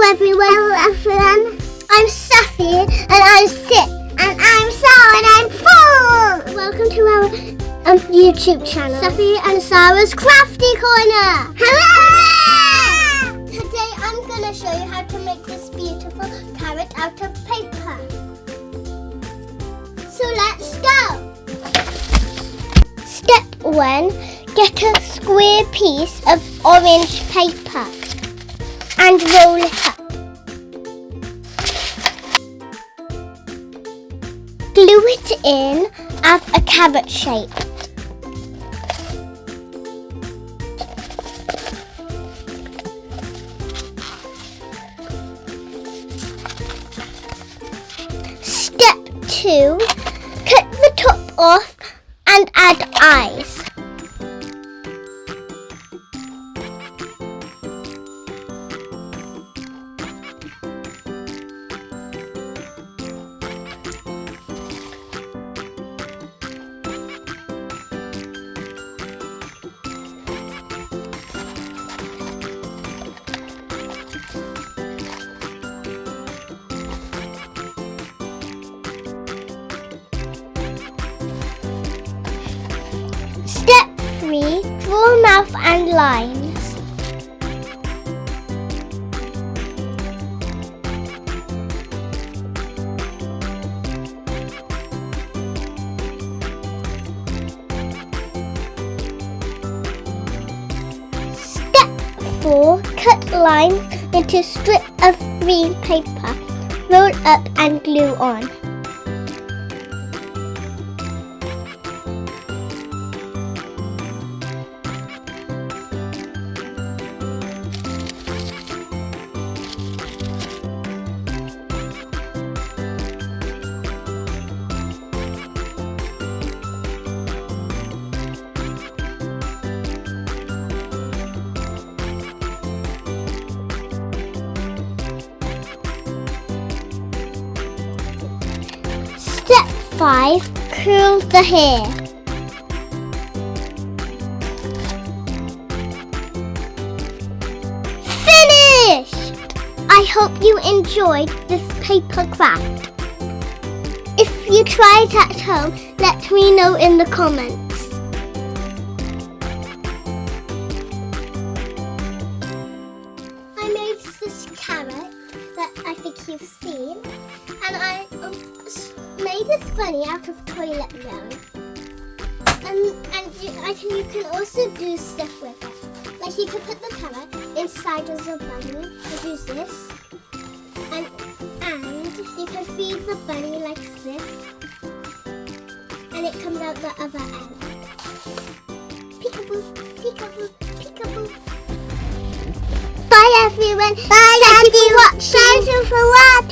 everyone. Hello everyone. I'm Safi and I'm 6. And I'm Sara and I'm 4. Welcome to our YouTube channel, Safi and Sara's Crafty Corner. Hello! Today I'm going to show you how to make this beautiful carrot out of paper. So let's go. Step 1. Get a square piece of orange paper and roll it up. Glue it in as a carrot shape. Step 2. Cut the top off and add eyes. Step 3. Draw mouth and lines. Step 4. Cut lines into strips of green paper. Roll up and glue on. Step 5. Curl the hair. Finished! I hope you enjoyed this paper craft. If you try it at home, let me know in the comments. I made this carrot that I think you've seen, and I made this bunny out of toilet roll. You can also do stuff with it. Like you could put the carrot inside as a bunny. You use this, and you can feed the bunny like this, and it comes out the other end. Peekaboo, peekaboo, peekaboo. Bye everyone. Bye. Thank you for watching.